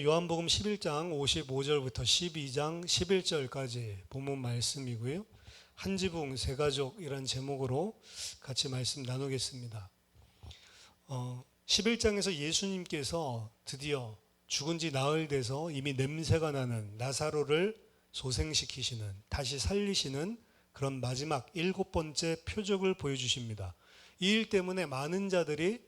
오늘 요한복음 11장 55절부터 12장 11절까지 본문 말씀이고요. 한 지붕 세 가족이란 제목으로 같이 말씀 나누겠습니다. 11장에서 예수님께서 드디어 죽은 지 나흘 돼서 이미 냄새가 나는 나사로를 소생시키시는, 다시 살리시는 그런 마지막 7번째 표적을 보여주십니다. 이 일 때문에 많은 자들이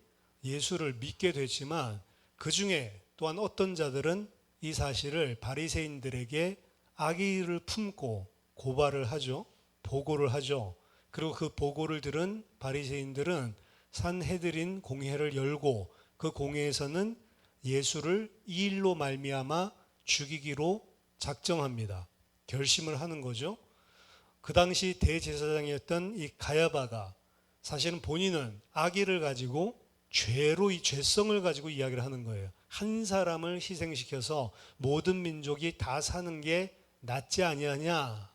예수를 믿게 됐지만 그 중에 또한 어떤 자들은 이 사실을 바리새인들에게 악의를 품고 고발을 하죠. 보고를 하죠. 그리고 그 보고를 들은 바리새인들은 산헤드린 공회를 열고 그 공회에서는 예수를 이 일로 말미암아 죽이기로 작정합니다. 결심을 하는 거죠. 그 당시 대제사장이었던 이 가야바가 사실은 본인은 악의를 가지고 이 죄성을 가지고 이야기를 하는 거예요. 한 사람을 희생시켜서 모든 민족이 다 사는 게 낫지 아니하냐.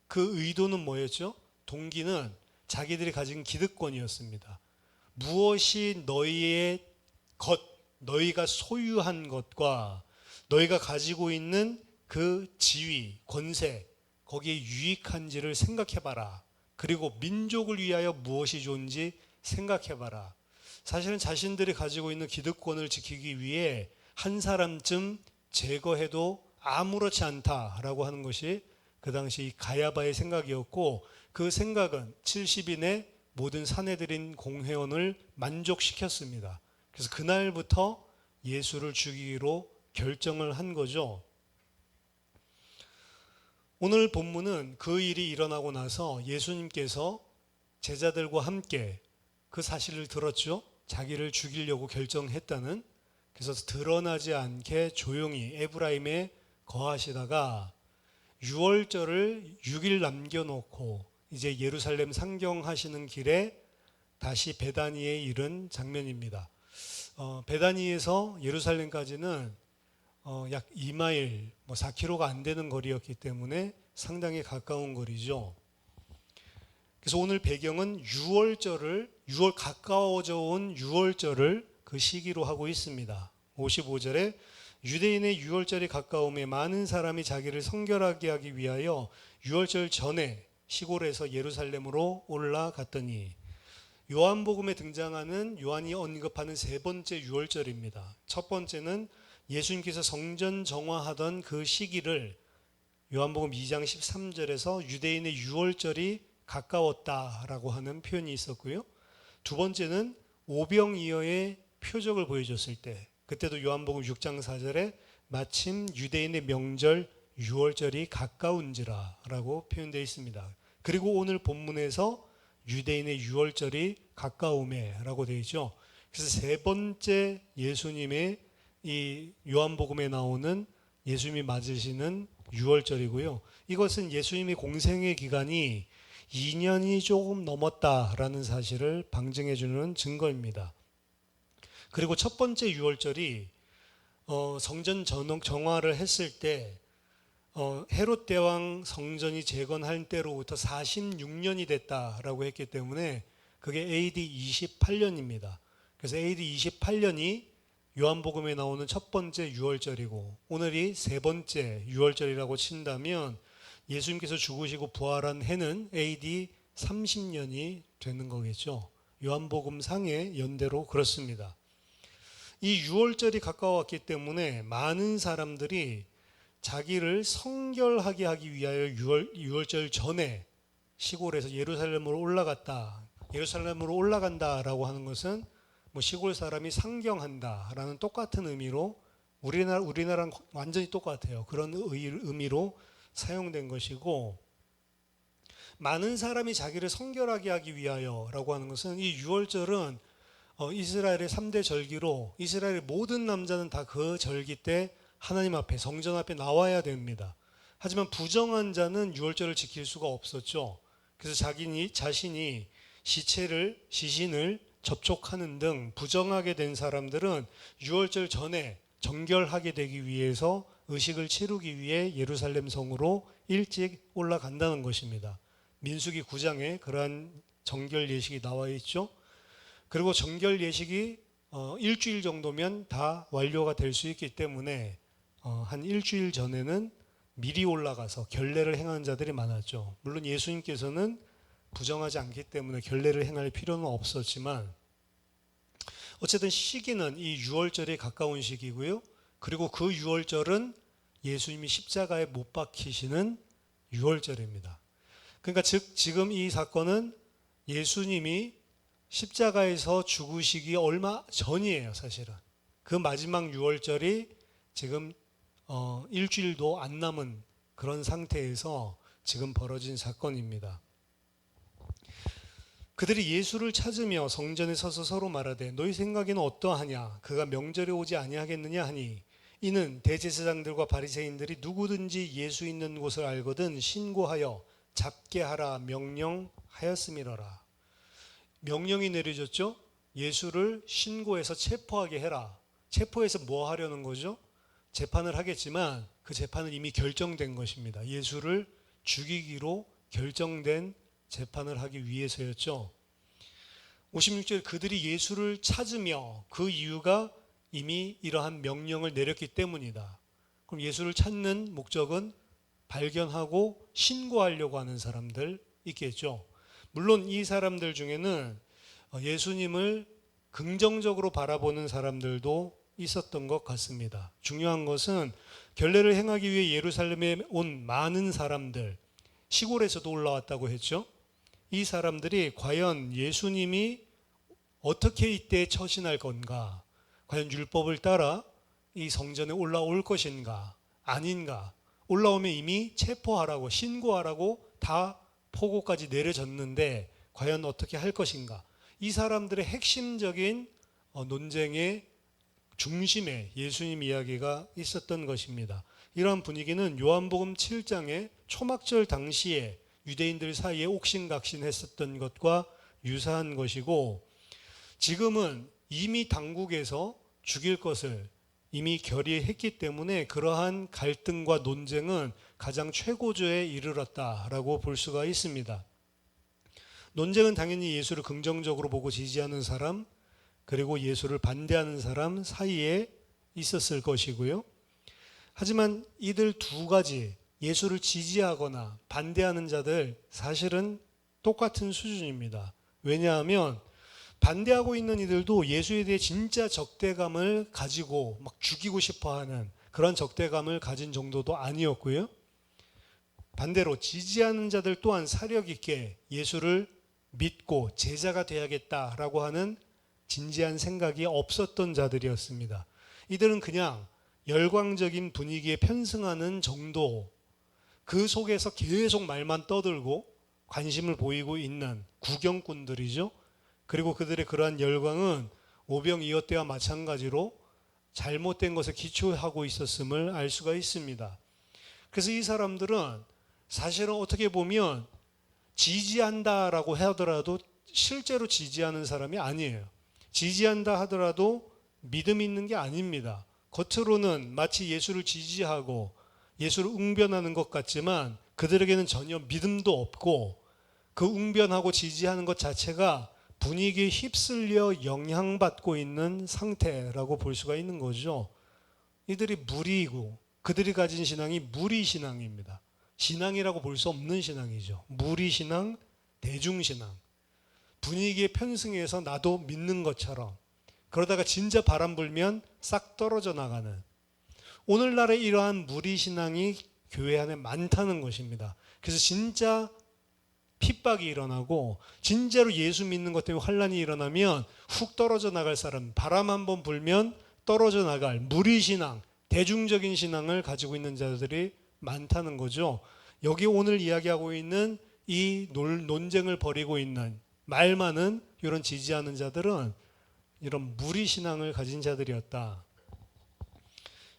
그 의도는 뭐였죠? 동기는 자기들이 가진 기득권이었습니다. 무엇이 너희의 것, 너희가 소유한 것과 너희가 가지고 있는 그 지위, 권세, 거기에 유익한지를 생각해봐라. 그리고 민족을 위하여 무엇이 좋은지 생각해봐라. 사실은 자신들이 가지고 있는 기득권을 지키기 위해 한 사람쯤 제거해도 아무렇지 않다라고 하는 것이 그 당시 가야바의 생각이었고, 그 생각은 70인의 모든 산헤드린 공회원을 만족시켰습니다. 그래서 그날부터 예수를 죽이기로 결정을 한 거죠. 오늘 본문은 그 일이 일어나고 나서 예수님께서 제자들과 함께 그 사실을 들었죠. 자기를 죽이려고 결정했다는. 그래서 드러나지 않게 조용히 에브라임에 거하시다가 유월절을 6일 남겨놓고 이제 예루살렘 상경하시는 길에 다시 베다니에 이른 장면입니다. 베다니에서 예루살렘까지는 약 2마일, 4km가 안 되는 거리였기 때문에 상당히 가까운 거리죠. 그래서 오늘 배경은 가까워져 온 유월절을 그 시기로 하고 있습니다. 55절에 유대인의 유월절이 가까움에 많은 사람이 자기를 성결하게 하기 위하여 유월절 전에 시골에서 예루살렘으로 올라갔더니, 요한복음에 등장하는 요한이 언급하는 세 번째 유월절입니다. 첫 번째는 예수님께서 성전 정화하던 그 시기를 요한복음 2장 13절에서 유대인의 유월절이 가까웠다라고 하는 표현이 있었고요. 두 번째는 오병이어의 표적을 보여줬을 때, 그때도 요한복음 6장 4절에 마침 유대인의 명절 유월절이 가까운지라 라고 표현되어 있습니다. 그리고 오늘 본문에서 유대인의 유월절이 가까움에 라고 되어 있죠. 그래서 세 번째 예수님의 이 요한복음에 나오는 예수님이 맞으시는 유월절이고요. 이것은 예수님의 공생의 기간이 2년이 조금 넘었다라는 사실을 방증해 주는 증거입니다. 그리고 첫 번째 유월절이 성전 정화를 했을 때 헤롯 대왕 성전이 재건할 때로부터 46년이 됐다라고 했기 때문에 그게 AD 28년입니다. 그래서 AD 28년이 요한복음에 나오는 첫 번째 유월절이고, 오늘이 세 번째 유월절이라고 친다면 예수님께서 죽으시고 부활한 해는 AD 30년이 되는 거겠죠. 요한복음 상의 연대로 그렇습니다. 이 유월절이 가까웠기 때문에 많은 사람들이 자기를 성결하게 하기 위하여 유월절 전에 시골에서 예루살렘으로 올라간다라고 하는 것은 시골 사람이 상경한다라는 똑같은 의미로, 우리나라랑 완전히 똑같아요. 그런 의미로 사용된 것이고, 많은 사람이 자기를 성결하게 하기 위하여라고 하는 것은, 이 유월절은 이스라엘의 3대 절기로 이스라엘의 모든 남자는 다 그 절기 때 하나님 앞에, 성전 앞에 나와야 됩니다. 하지만 부정한 자는 유월절을 지킬 수가 없었죠. 그래서 자신이 시신을 접촉하는 등 부정하게 된 사람들은 유월절 전에 정결하게 되기 위해서 의식을 치르기 위해 예루살렘 성으로 일찍 올라간다는 것입니다. 민수기 9장에 그러한 정결 예식이 나와 있죠. 그리고 정결 예식이 일주일 정도면 다 완료가 될 수 있기 때문에 한 일주일 전에는 미리 올라가서 결례를 행하는 자들이 많았죠. 물론 예수님께서는 부정하지 않기 때문에 결례를 행할 필요는 없었지만 어쨌든 시기는 이 유월절에 가까운 시기고요. 그리고 그 유월절은 예수님이 십자가에 못 박히시는 유월절입니다. 그러니까 즉 지금 이 사건은 예수님이 십자가에서 죽으시기 얼마 전이에요, 사실은. 그 마지막 유월절이 지금 일주일도 안 남은 그런 상태에서 지금 벌어진 사건입니다. 그들이 예수를 찾으며 성전에 서서 서로 말하되 너희 생각에는 어떠하냐? 그가 명절에 오지 아니하겠느냐 하니 이는 대제사장들과 바리새인들이 누구든지 예수 있는 곳을 알거든 신고하여 잡게 하라 명령하였음이러라. 명령이 내려졌죠. 예수를 신고해서 체포하게 해라. 체포해서 뭐 하려는 거죠? 재판을 하겠지만 그 재판은 이미 결정된 것입니다. 예수를 죽이기로 결정된 재판을 하기 위해서였죠. 56절 그들이 예수를 찾으며 그 이유가 이미 이러한 명령을 내렸기 때문이다. 그럼 예수를 찾는 목적은 발견하고 신고하려고 하는 사람들 있겠죠. 물론 이 사람들 중에는 예수님을 긍정적으로 바라보는 사람들도 있었던 것 같습니다. 중요한 것은 결례를 행하기 위해 예루살렘에 온 많은 사람들, 시골에서도 올라왔다고 했죠. 이 사람들이 과연 예수님이 어떻게 이때 처신할 건가, 과연 율법을 따라 이 성전에 올라올 것인가 아닌가, 올라오면 이미 체포하라고 신고하라고 다 포고까지 내려졌는데 과연 어떻게 할 것인가, 이 사람들의 핵심적인 논쟁의 중심에 예수님 이야기가 있었던 것입니다. 이러한 분위기는 요한복음 7장의 초막절 당시에 유대인들 사이에 옥신각신했었던 것과 유사한 것이고, 지금은 이미 당국에서 죽일 것을 이미 결의했기 때문에 그러한 갈등과 논쟁은 가장 최고조에 이르렀다라고 볼 수가 있습니다. 논쟁은 당연히 예수를 긍정적으로 보고 지지하는 사람, 그리고 예수를 반대하는 사람 사이에 있었을 것이고요. 하지만 이들 두 가지, 예수를 지지하거나 반대하는 자들 사실은 똑같은 수준입니다. 왜냐하면 반대하고 있는 이들도 예수에 대해 진짜 적대감을 가지고 막 죽이고 싶어 하는 그런 적대감을 가진 정도도 아니었고요. 반대로 지지하는 자들 또한 사력 있게 예수를 믿고 제자가 되어야겠다라고 하는 진지한 생각이 없었던 자들이었습니다. 이들은 그냥 열광적인 분위기에 편승하는 정도, 그 속에서 계속 말만 떠들고 관심을 보이고 있는 구경꾼들이죠. 그리고 그들의 그러한 열광은 오병이어 때와 마찬가지로 잘못된 것에 기초하고 있었음을 알 수가 있습니다. 그래서 이 사람들은 사실은 어떻게 보면 지지한다라고 하더라도 실제로 지지하는 사람이 아니에요. 지지한다 하더라도 믿음 있는 게 아닙니다. 겉으로는 마치 예수를 지지하고 예수를 웅변하는 것 같지만 그들에게는 전혀 믿음도 없고, 그 웅변하고 지지하는 것 자체가 분위기에 휩쓸려 영향받고 있는 상태라고 볼 수가 있는 거죠. 이들이 무리이고 그들이 가진 신앙이 무리신앙입니다. 신앙이라고 볼 수 없는 신앙이죠. 무리신앙, 대중신앙. 분위기에 편승해서 나도 믿는 것처럼, 그러다가 진짜 바람 불면 싹 떨어져 나가는, 오늘날의 이러한 무리신앙이 교회 안에 많다는 것입니다. 그래서 진짜 핍박이 일어나고 진짜로 예수 믿는 것 때문에 환란이 일어나면 훅 떨어져 나갈 사람, 바람 한번 불면 떨어져 나갈 무리신앙, 대중적인 신앙을 가지고 있는 자들이 많다는 거죠. 여기 오늘 이야기하고 있는 이 논쟁을 벌이고 있는 말 많은 이런 지지하는 자들은 이런 무리신앙을 가진 자들이었다.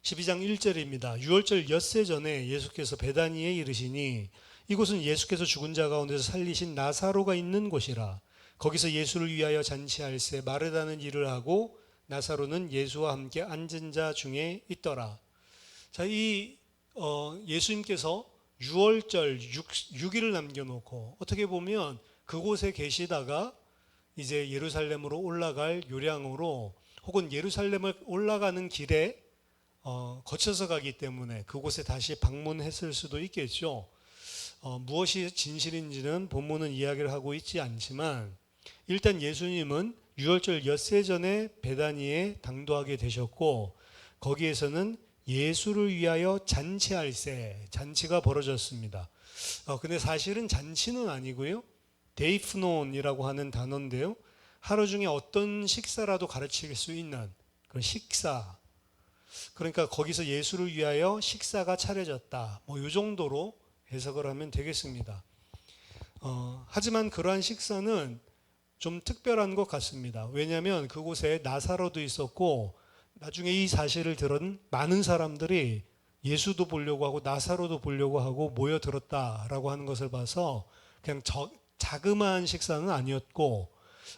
12장 1절입니다. 유월절 엿새 전에 예수께서 베다니에 이르시니 이곳은 예수께서 죽은 자 가운데서 살리신 나사로가 있는 곳이라. 거기서 예수를 위하여 잔치할새 마르다는 일을 하고 나사로는 예수와 함께 앉은 자 중에 있더라. 자, 예수님께서 유월절 6일을 남겨놓고 어떻게 보면 그곳에 계시다가 이제 예루살렘으로 올라갈 요량으로 혹은 예루살렘을 올라가는 길에 거쳐서 가기 때문에 그곳에 다시 방문했을 수도 있겠죠. 무엇이 진실인지는 본문은 이야기를 하고 있지 않지만 일단 예수님은 유월절 엿새 전에 베다니에 당도하게 되셨고 거기에서는 예수를 위하여 잔치할세, 잔치가 벌어졌습니다. 근데 사실은 잔치는 아니고요. 데이프논이라고 하는 단어인데요. 하루 중에 어떤 식사라도 가르칠 수 있는 그런 식사. 그러니까 거기서 예수를 위하여 식사가 차려졌다. 이 정도로 해석을 하면 되겠습니다. 하지만 그러한 식사는 좀 특별한 것 같습니다. 왜냐하면 그곳에 나사로도 있었고 나중에 이 사실을 들은 많은 사람들이 예수도 보려고 하고 나사로도 보려고 하고 모여들었다라고 하는 것을 봐서 그냥 자그마한 식사는 아니었고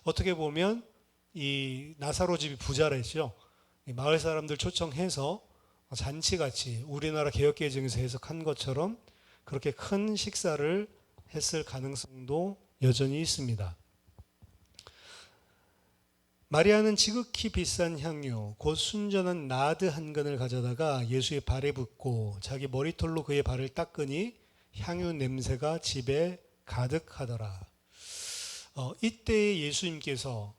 어떻게 보면 이 나사로 집이 부자랬죠. 마을 사람들 초청해서 잔치같이 우리나라 개역개정에서 해석한 것처럼 그렇게 큰 식사를 했을 가능성도 여전히 있습니다. 마리아는 지극히 비싼 향유 곧 순전한 나드 한 근을 가져다가 예수의 발에 붓고 자기 머리털로 그의 발을 닦으니 향유 냄새가 집에 가득하더라. 이때 예수님께서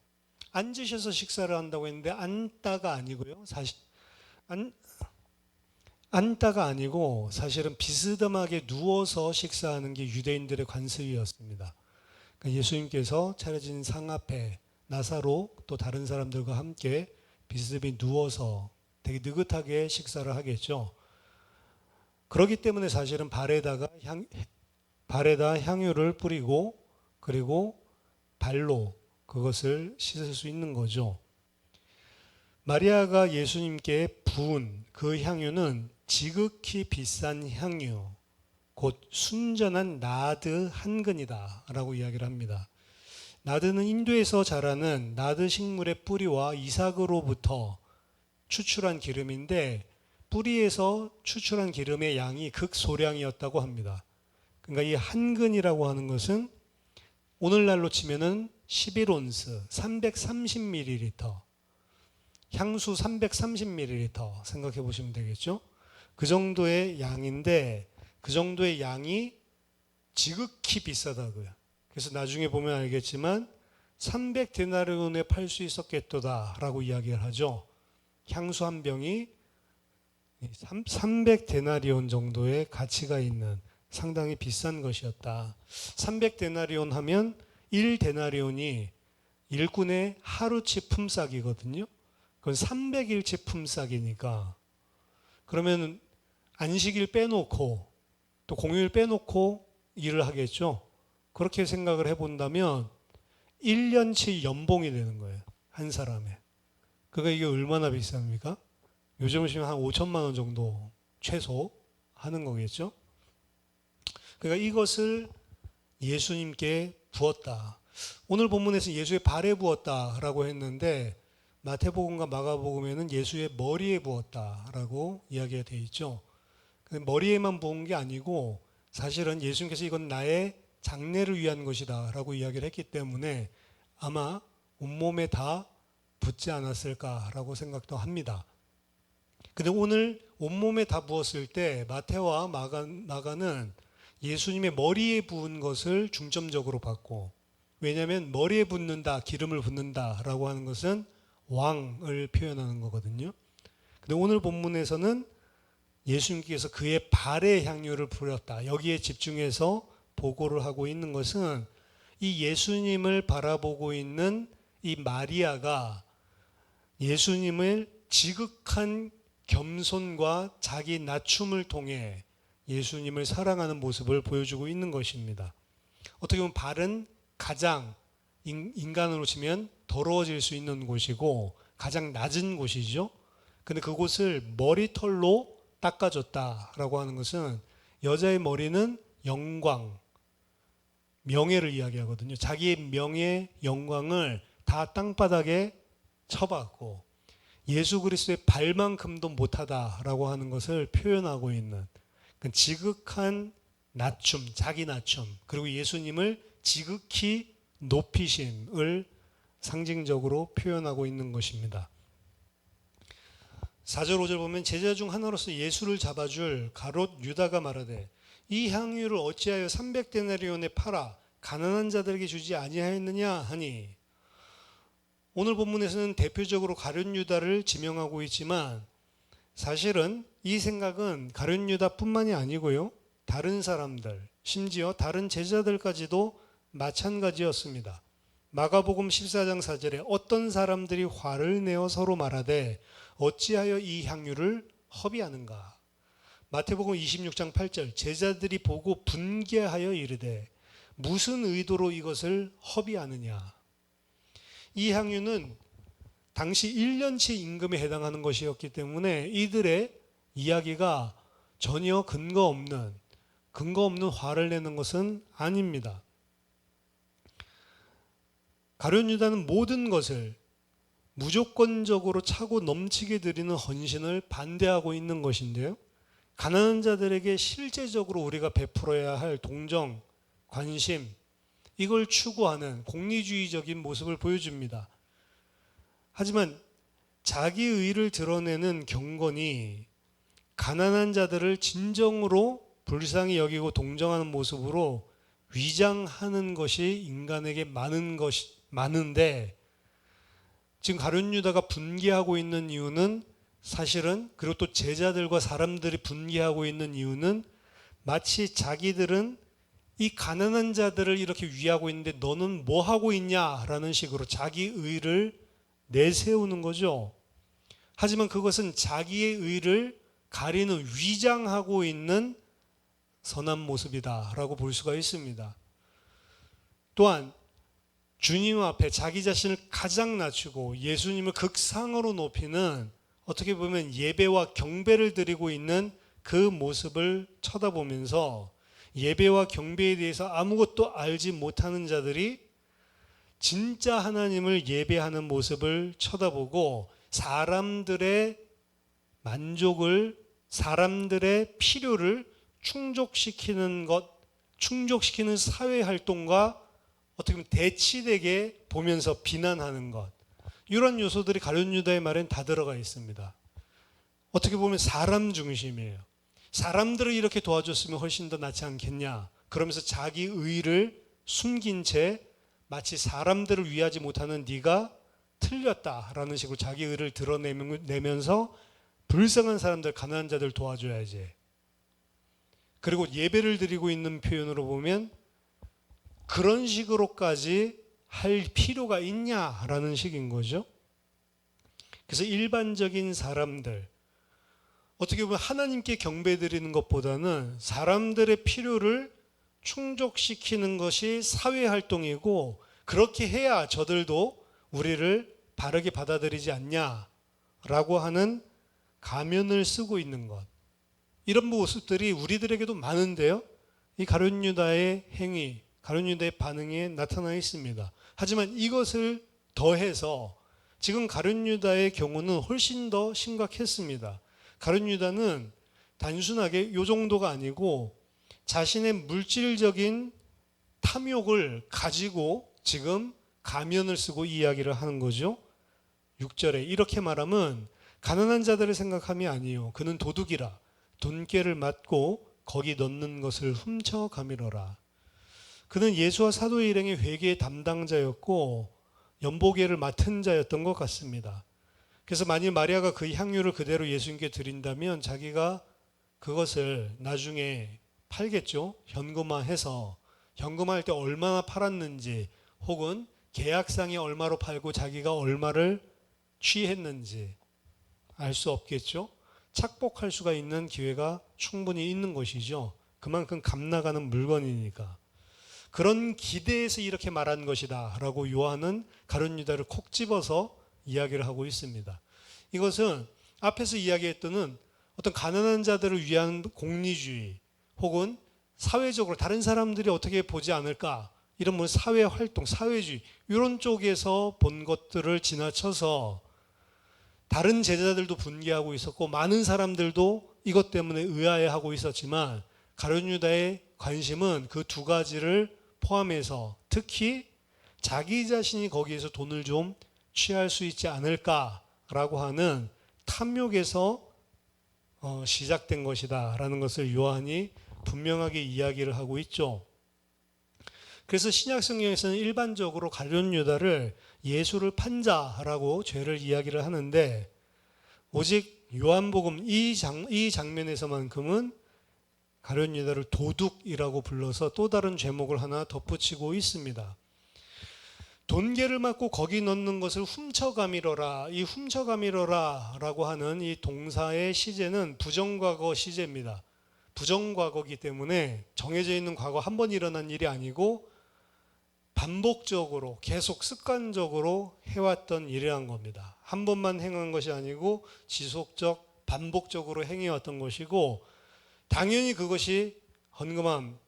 앉으셔서 식사를 한다고 했는데 앉다가 아니고요. 앉다가 아니고 사실은 비스듬하게 누워서 식사하는 게 유대인들의 관습이었습니다. 그러니까 예수님께서 차려진 상 앞에 나사로 또 다른 사람들과 함께 비스듬히 누워서 되게 느긋하게 식사를 하겠죠. 그렇기 때문에 사실은 발에다 향유를 뿌리고 그리고 발로 그것을 씻을 수 있는 거죠. 마리아가 예수님께 부은 그 향유는 지극히 비싼 향유, 곧 순전한 나드 한 근이다 라고 이야기를 합니다. 나드는 인도에서 자라는 나드 식물의 뿌리와 이삭으로부터 추출한 기름인데 뿌리에서 추출한 기름의 양이 극소량이었다고 합니다. 그러니까 이 한 근이라고 하는 것은 오늘날로 치면은 11온스, 330ml, 향수 330ml 생각해 보시면 되겠죠? 그 정도의 양인데 그 정도의 양이 지극히 비싸다고요. 그래서 나중에 보면 알겠지만 300데나리온에 팔 수 있었겠도다라고 이야기를 하죠. 향수 한 병이 300데나리온 정도의 가치가 있는 상당히 비싼 것이었다. 300데나리온 하면 1데나리온이 일꾼의 하루치 품삯이거든요. 그건 300일치 품삯이니까 그러면 안식일 빼놓고 또 공휴일 빼놓고 일을 하겠죠. 그렇게 생각을 해본다면 1년치 연봉이 되는 거예요. 한 사람에. 그러니까 이게 얼마나 비쌉니까? 요즘으로 치면 한 5천만 원 정도 최소 하는 거겠죠. 그러니까 이것을 예수님께 부었다. 오늘 본문에서 예수의 발에 부었다라고 했는데 마태복음과 마가복음에는 예수의 머리에 부었다라고 이야기가 되어 있죠. 머리에만 부은 게 아니고 사실은 예수님께서 이건 나의 장례를 위한 것이다 라고 이야기를 했기 때문에 아마 온몸에 다 붓지 않았을까라고 생각도 합니다. 근데 오늘 온몸에 다 부었을 때 마태와 마가는 예수님의 머리에 부은 것을 중점적으로 봤고 왜냐하면 머리에 붓는다, 기름을 붓는다 라고 하는 것은 왕을 표현하는 거거든요. 근데 오늘 본문에서는 예수님께서 그의 발에 향유를 뿌렸다. 여기에 집중해서 보고를 하고 있는 것은 이 예수님을 바라보고 있는 이 마리아가 예수님을 지극한 겸손과 자기 낮춤을 통해 예수님을 사랑하는 모습을 보여주고 있는 것입니다. 어떻게 보면 발은 가장 인간으로 치면 더러워질 수 있는 곳이고 가장 낮은 곳이죠. 근데 그곳을 머리털로 닦아줬다라고 하는 것은 여자의 머리는 영광, 명예를 이야기하거든요. 자기의 명예, 영광을 다 땅바닥에 쳐박고 예수 그리스도의 발만큼도 못하다라고 하는 것을 표현하고 있는 지극한 낮춤, 자기 낮춤, 그리고 예수님을 지극히 높이심을 상징적으로 표현하고 있는 것입니다. 4절 5절 보면 제자 중 하나로서 예수를 잡아줄 가롯 유다가 말하되 이 향유를 어찌하여 300데나리온에 팔아 가난한 자들에게 주지 아니하였느냐 하니, 오늘 본문에서는 대표적으로 가룟 유다를 지명하고 있지만 사실은 이 생각은 가룟 유다뿐만이 아니고요, 다른 사람들, 심지어 다른 제자들까지도 마찬가지였습니다. 마가복음 14장 4절에 어떤 사람들이 화를 내어 서로 말하되 어찌하여 이 향유를 허비하는가. 마태복음 26장 8절 제자들이 보고 분개하여 이르되 무슨 의도로 이것을 허비하느냐. 이 향유는 당시 1년치 임금에 해당하는 것이었기 때문에 이들의 이야기가 전혀 근거 없는 화를 내는 것은 아닙니다. 가룟 유다는 모든 것을 무조건적으로 차고 넘치게 드리는 헌신을 반대하고 있는 것인데요, 가난한 자들에게 실제적으로 우리가 베풀어야 할 동정, 관심, 이걸 추구하는 공리주의적인 모습을 보여줍니다. 하지만 자기 의를 드러내는 경건이 가난한 자들을 진정으로 불쌍히 여기고 동정하는 모습으로 위장하는 것이 인간에게 많은데, 지금 가룟 유다가 분개하고 있는 이유는 사실은, 그리고 또 제자들과 사람들이 분개하고 있는 이유는 마치 자기들은 이 가난한 자들을 이렇게 위하고 있는데 너는 뭐 하고 있냐라는 식으로 자기 의를 내세우는 거죠. 하지만 그것은 자기의 의를 가리는, 위장하고 있는 선한 모습이다라고 볼 수가 있습니다. 또한 주님 앞에 자기 자신을 가장 낮추고 예수님을 극상으로 높이는, 어떻게 보면 예배와 경배를 드리고 있는 그 모습을 쳐다보면서 예배와 경배에 대해서 아무것도 알지 못하는 자들이 진짜 하나님을 예배하는 모습을 쳐다보고 사람들의 만족을, 사람들의 필요를 충족시키는 사회 활동과 어떻게 보면 대치되게 보면서 비난하는 것, 이런 요소들이 가룟 유다의 말엔 다 들어가 있습니다. 어떻게 보면 사람 중심이에요. 사람들을 이렇게 도와줬으면 훨씬 더 낫지 않겠냐, 그러면서 자기 의를 숨긴 채 마치 사람들을 위하지 못하는 네가 틀렸다라는 식으로 자기 의를 드러내면서 불쌍한 사람들, 가난한 자들 도와줘야지. 그리고 예배를 드리고 있는 표현으로 보면 그런 식으로까지 할 필요가 있냐라는 식인 거죠. 그래서 일반적인 사람들, 어떻게 보면 하나님께 경배드리는 것보다는 사람들의 필요를 충족시키는 것이 사회활동이고, 그렇게 해야 저들도 우리를 바르게 받아들이지 않냐라고 하는 가면을 쓰고 있는 것, 이런 모습들이 우리들에게도 많은데요, 이 가룟 유다의 행위, 가룟 유다의 반응에 나타나 있습니다. 하지만 이것을 더해서 지금 가룟 유다의 경우는 훨씬 더 심각했습니다. 가룟 유다는 단순하게 요 정도가 아니고 자신의 물질적인 탐욕을 가지고 지금 가면을 쓰고 이야기를 하는 거죠. 6절에 이렇게 말하면 가난한 자들을 생각함이 아니요 그는 도둑이라 돈깨를 맞고 거기 넣는 것을 훔쳐가미러라. 그는 예수와 사도 일행의 회계 담당자였고 연보계를 맡은 자였던 것 같습니다. 그래서 만일 마리아가 그 향유를 그대로 예수님께 드린다면 자기가 그것을 나중에 팔겠죠. 현금화해서, 현금화할 때 얼마나 팔았는지, 혹은 계약상에 얼마로 팔고 자기가 얼마를 취했는지 알 수 없겠죠. 착복할 수가 있는 기회가 충분히 있는 것이죠. 그만큼 값 나가는 물건이니까. 그런 기대에서 이렇게 말한 것이다 라고 요한은 가룟 유다를 콕 집어서 이야기를 하고 있습니다. 이것은 앞에서 이야기했던 어떤 가난한 자들을 위한 공리주의, 혹은 사회적으로 다른 사람들이 어떻게 보지 않을까, 이런 사회활동, 사회주의, 이런 쪽에서 본 것들을 지나쳐서 다른 제자들도 분개하고 있었고 많은 사람들도 이것 때문에 의아해하고 있었지만, 가룟 유다의 관심은 그 두 가지를 포함해서 특히 자기 자신이 거기에서 돈을 좀 취할 수 있지 않을까라고 하는 탐욕에서 시작된 것이다라는 것을 요한이 분명하게 이야기를 하고 있죠. 그래서 신약 성경에서는 일반적으로 가룟 유다를 예수를 판 자라고 죄를 이야기를 하는데, 오직 요한복음 이 장면에서만큼은 가룟 유다를 도둑이라고 불러서 또 다른 제목을 하나 덧붙이고 있습니다. 돈계를 맞고 거기 넣는 것을 훔쳐가미러라. 이 훔쳐가미러라라고 하는 이 동사의 시제는 부정과거 시제입니다. 부정과거이기 때문에 정해져 있는 과거 한 번 일어난 일이 아니고 반복적으로 계속 습관적으로 해왔던 일이란 겁니다. 한 번만 행한 것이 아니고 지속적 반복적으로 행해왔던 것이고, 당연히 그것이 헌금함,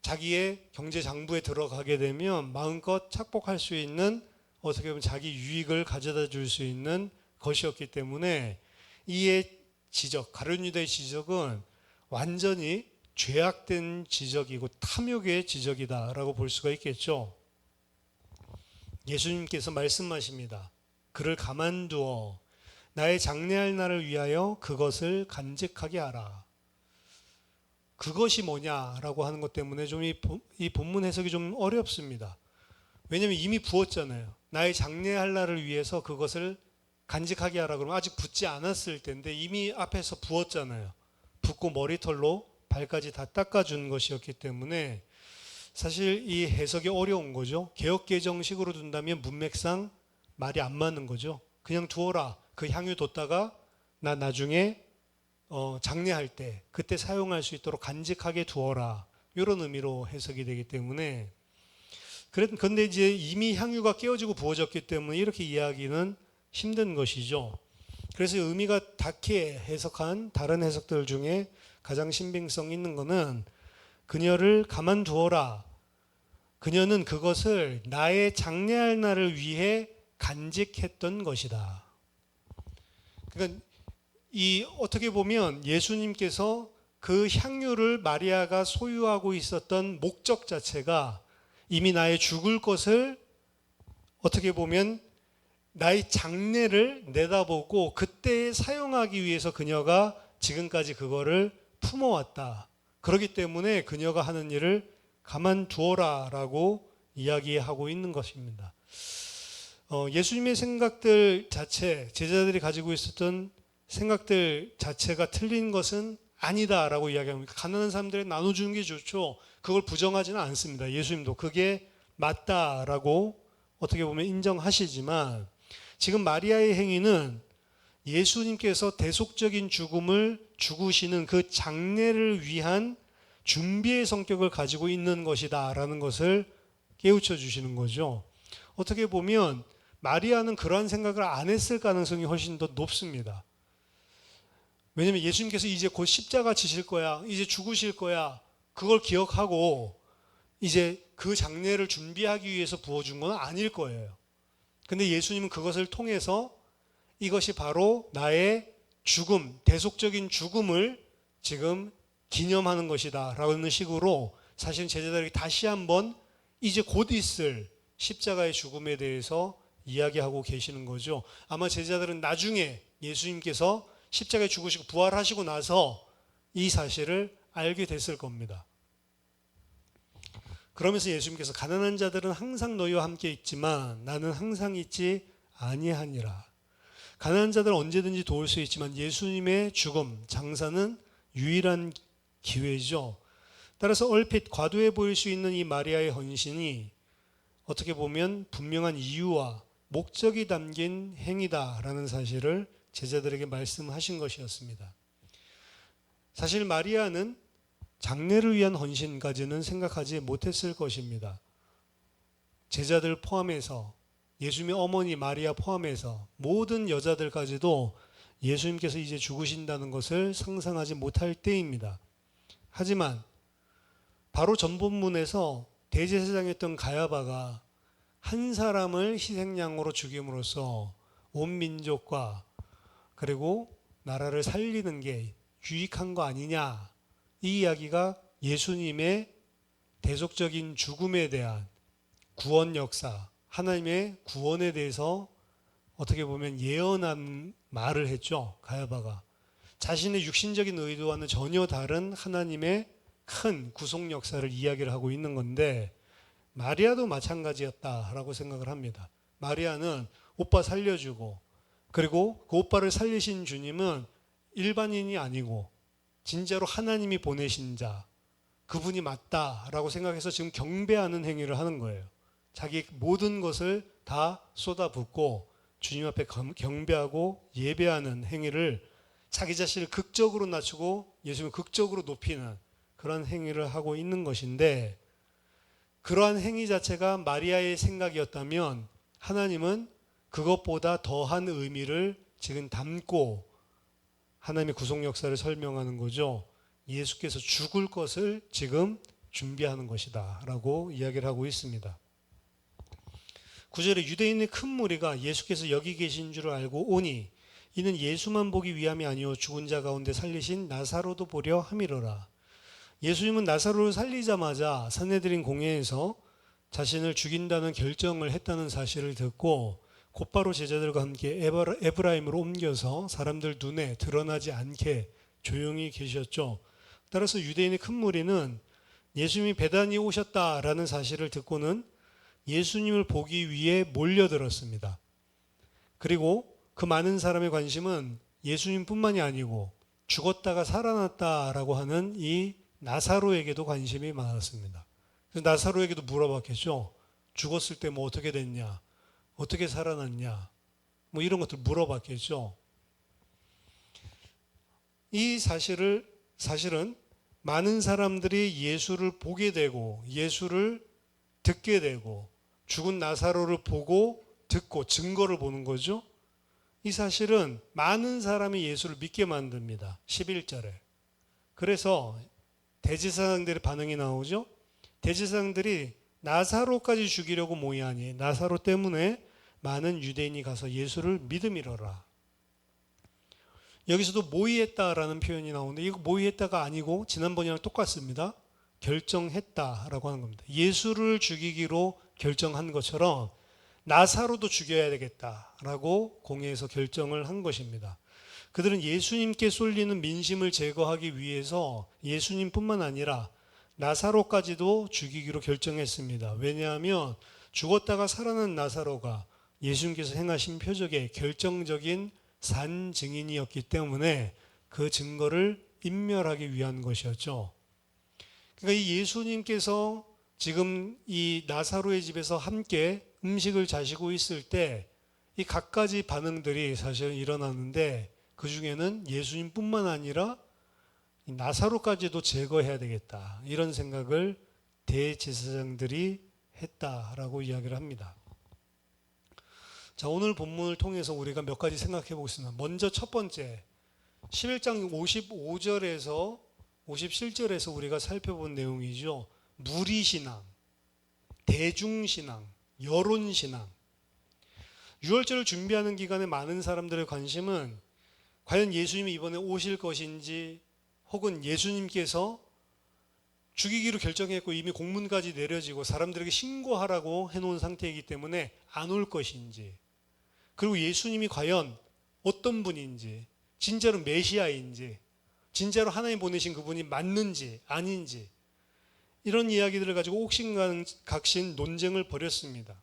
자기의 경제 장부에 들어가게 되면 마음껏 착복할 수 있는, 어떻게 보면 자기 유익을 가져다 줄 수 있는 것이었기 때문에 이의 지적, 가룟 유다의 지적은 완전히 죄악된 지적이고 탐욕의 지적이다라고 볼 수가 있겠죠. 예수님께서 말씀하십니다. 그를 가만두어 나의 장래할 날을 위하여 그것을 간직하게 하라. 그것이 뭐냐라고 하는 것 때문에 좀 이 본문 해석이 좀 어렵습니다. 왜냐하면 이미 부었잖아요. 나의 장래할 날을 위해서 그것을 간직하게 하라 그러면 아직 붓지 않았을 텐데 이미 앞에서 부었잖아요. 붓고 머리털로 발까지 다 닦아준 것이었기 때문에 사실 이 해석이 어려운 거죠. 개역개정식으로 둔다면 문맥상 말이 안 맞는 거죠. 그냥 두어라. 그 향유 뒀다가 나 나중에 장례할 때 그때 사용할 수 있도록 간직하게 두어라. 이런 의미로 해석이 되기 때문에, 그런데 이제 이미 향유가 깨어지고 부어졌기 때문에 이렇게 이해하기는 힘든 것이죠. 그래서 의미가 닿게 해석한 다른 해석들 중에 가장 신빙성 있는 것은 그녀를 가만두어라. 그녀는 그것을 나의 장래할 날을 위해 간직했던 것이다. 그러니까 어떻게 보면 예수님께서 그 향유를 마리아가 소유하고 있었던 목적 자체가 이미 나의 죽을 것을, 어떻게 보면 나의 장래를 내다보고 그때 사용하기 위해서 그녀가 지금까지 그거를 품어왔다. 그렇기 때문에 그녀가 하는 일을 가만두어라라고 이야기하고 있는 것입니다. 예수님의 생각들 자체, 제자들이 가지고 있었던 생각들 자체가 틀린 것은 아니다라고 이야기합니다. 가난한 사람들에게 나눠주는 게 좋죠. 그걸 부정하지는 않습니다. 예수님도 그게 맞다라고 어떻게 보면 인정하시지만, 지금 마리아의 행위는 예수님께서 대속적인 죽음을 죽으시는 그 장례를 위한 준비의 성격을 가지고 있는 것이다라는 것을 깨우쳐 주시는 거죠. 어떻게 보면 마리아는 그러한 생각을 안 했을 가능성이 훨씬 더 높습니다. 왜냐하면 예수님께서 이제 곧 십자가 지실 거야, 이제 죽으실 거야, 그걸 기억하고 이제 그 장례를 준비하기 위해서 부어준 건 아닐 거예요. 근데 예수님은 그것을 통해서 이것이 바로 나의 죽음, 대속적인 죽음을 지금 기념하는 것이다 라는 식으로 사실 제자들에게 다시 한번 이제 곧 있을 십자가의 죽음에 대해서 이야기하고 계시는 거죠. 아마 제자들은 나중에 예수님께서 십자가에 죽으시고 부활하시고 나서 이 사실을 알게 됐을 겁니다. 그러면서 예수님께서 가난한 자들은 항상 너희와 함께 있지만 나는 항상 있지 아니하니라. 가난한 자들은 언제든지 도울 수 있지만 예수님의 죽음, 장사는 유일한 기회죠. 따라서 얼핏 과도해 보일 수 있는 이 마리아의 헌신이 어떻게 보면 분명한 이유와 목적이 담긴 행위다라는 사실을 제자들에게 말씀하신 것이었습니다. 사실 마리아는 장례를 위한 헌신까지는 생각하지 못했을 것입니다. 제자들 포함해서, 예수님의 어머니 마리아 포함해서 모든 여자들까지도 예수님께서 이제 죽으신다는 것을 상상하지 못할 때입니다. 하지만 바로 전본문에서 대제사장이었던 가야바가 한 사람을 희생양으로 죽임으로써 온 민족과 그리고 나라를 살리는 게 유익한 거 아니냐, 이 이야기가 예수님의 대속적인 죽음에 대한 구원 역사, 하나님의 구원에 대해서 어떻게 보면 예언한 말을 했죠. 가야바가. 자신의 육신적인 의도와는 전혀 다른 하나님의 큰 구속 역사를 이야기를 하고 있는 건데, 마리아도 마찬가지였다라고 생각을 합니다. 마리아는 오빠 살려주고, 그리고 그 오빠를 살리신 주님은 일반인이 아니고 진짜로 하나님이 보내신 자, 그분이 맞다라고 생각해서 지금 경배하는 행위를 하는 거예요. 자기 모든 것을 다 쏟아붓고 주님 앞에 경배하고 예배하는 행위를, 자기 자신을 극적으로 낮추고 예수님을 극적으로 높이는 그런 행위를 하고 있는 것인데, 그러한 행위 자체가 마리아의 생각이었다면 하나님은 그것보다 더한 의미를 지금 담고 하나님의 구속 역사를 설명하는 거죠. 예수께서 죽을 것을 지금 준비하는 것이다 라고 이야기를 하고 있습니다. 9절에 유대인의 큰 무리가 예수께서 여기 계신 줄 알고 오니 이는 예수만 보기 위함이 아니요 죽은 자 가운데 살리신 나사로도 보려 함이로라. 예수님은 나사로를 살리자마자 산헤드린 공회에서 자신을 죽인다는 결정을 했다는 사실을 듣고 곧바로 제자들과 함께 에브라임으로 옮겨서 사람들 눈에 드러나지 않게 조용히 계셨죠. 따라서 유대인의 큰 무리는 예수님이 베다니에 오셨다라는 사실을 듣고는 예수님을 보기 위해 몰려들었습니다. 그리고 그 많은 사람의 관심은 예수님뿐만이 아니고 죽었다가 살아났다라고 하는 이 나사로에게도 관심이 많았습니다. 그래서 나사로에게도 물어봤겠죠. 죽었을 때 뭐 어떻게 됐냐, 어떻게 살아났냐, 뭐 이런 것들 물어봤겠죠. 이 사실은 많은 사람들이 예수를 보게 되고 예수를 듣게 되고 죽은 나사로를 보고 듣고 증거를 보는 거죠. 이 사실은 많은 사람이 예수를 믿게 만듭니다. 11절에. 그래서 대제사장들의 반응이 나오죠. 대제사장들이 나사로까지 죽이려고 모이하니 나사로 때문에 많은 유대인이 가서 예수를 믿음이로라. 여기서도 모의했다라는 표현이 나오는데 이거 모의했다가 아니고 지난번이랑 똑같습니다. 결정했다라고 하는 겁니다. 예수를 죽이기로 결정한 것처럼 나사로도 죽여야 되겠다라고 공회에서 결정을 한 것입니다. 그들은 예수님께 쏠리는 민심을 제거하기 위해서 예수님뿐만 아니라 나사로까지도 죽이기로 결정했습니다. 왜냐하면 죽었다가 살아난 나사로가 예수님께서 행하신 표적의 결정적인 산 증인이었기 때문에 그 증거를 인멸하기 위한 것이었죠. 그러니까 이 예수님께서 지금 이 나사로의 집에서 함께 음식을 자시고 있을 때 이 갖가지 반응들이 사실 일어나는데, 그 중에는 예수님뿐만 아니라 나사로까지도 제거해야 되겠다, 이런 생각을 대제사장들이 했다라고 이야기를 합니다. 자, 오늘 본문을 통해서 우리가 몇 가지 생각해 보겠습니다. 먼저 첫 번째, 11장 55절에서 57절에서 우리가 살펴본 내용이죠. 무리신앙, 대중신앙, 여론신앙. 유월절을 준비하는 기간에 많은 사람들의 관심은 과연 예수님이 이번에 오실 것인지, 혹은 예수님께서 죽이기로 결정했고 이미 공문까지 내려지고 사람들에게 신고하라고 해놓은 상태이기 때문에 안 올 것인지, 그리고 예수님이 과연 어떤 분인지, 진짜로 메시아인지, 진짜로 하나님 보내신 그분이 맞는지 아닌지, 이런 이야기들을 가지고 옥신각신 논쟁을 벌였습니다.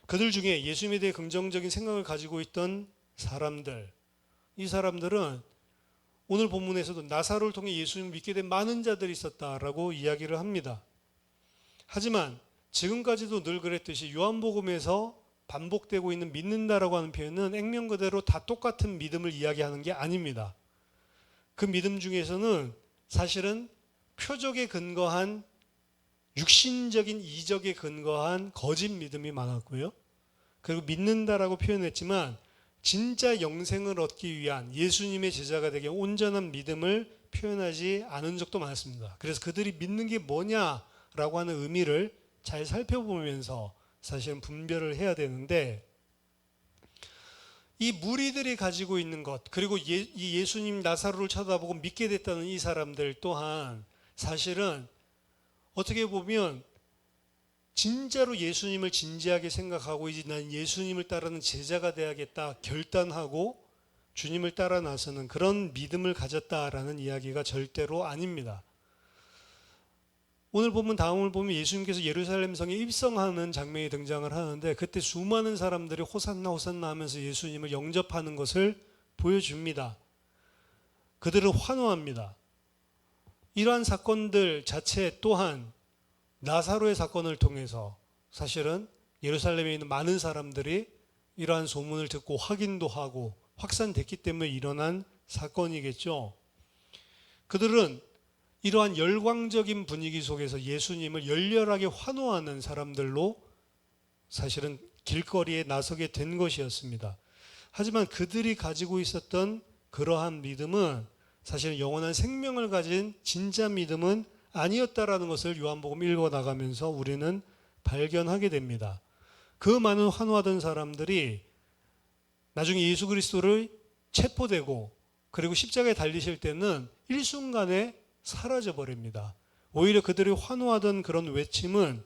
그들 중에 예수님에 대해 긍정적인 생각을 가지고 있던 사람들, 이 사람들은 오늘 본문에서도 나사로를 통해 예수님을 믿게 된 많은 자들이 있었다라고 이야기를 합니다. 하지만 지금까지도 늘 그랬듯이 요한복음에서 반복되고 있는 믿는다라고 하는 표현은 액면 그대로 다 똑같은 믿음을 이야기하는 게 아닙니다. 그 믿음 중에서는 사실은 표적에 근거한, 육신적인 이적에 근거한 거짓 믿음이 많았고요. 그리고 믿는다라고 표현했지만 진짜 영생을 얻기 위한 예수님의 제자가 되기 위한 온전한 믿음을 표현하지 않은 적도 많습니다. 그래서 그들이 믿는 게 뭐냐라고 하는 의미를 잘 살펴보면서 사실은 분별을 해야 되는데, 이 무리들이 가지고 있는 것, 그리고 이 예수님 나사로를 쳐다보고 믿게 됐다는 이 사람들 또한 사실은 어떻게 보면 진짜로 예수님을 진지하게 생각하고 이제 난 예수님을 따르는 제자가 돼야겠다 결단하고 주님을 따라 나서는 그런 믿음을 가졌다라는 이야기가 절대로 아닙니다. 오늘 보면 다음을 보면 예수님께서 예루살렘 성에 입성하는 장면이 등장을 하는데 그때 수많은 사람들이 호산나 호산나 하면서 예수님을 영접하는 것을 보여줍니다. 그들을 환호합니다. 이러한 사건들 자체 또한 나사로의 사건을 통해서 사실은 예루살렘에 있는 많은 사람들이 이러한 소문을 듣고 확인도 하고 확산됐기 때문에 일어난 사건이겠죠. 그들은 이러한 열광적인 분위기 속에서 예수님을 열렬하게 환호하는 사람들로 사실은 길거리에 나서게 된 것이었습니다. 하지만 그들이 가지고 있었던 그러한 믿음은 사실 영원한 생명을 가진 진짜 믿음은 아니었다라는 것을 요한복음 읽어 나가면서 우리는 발견하게 됩니다. 그 많은 환호하던 사람들이 나중에 예수 그리스도를 체포되고 그리고 십자가에 달리실 때는 일순간에 사라져 버립니다. 오히려 그들이 환호하던 그런 외침은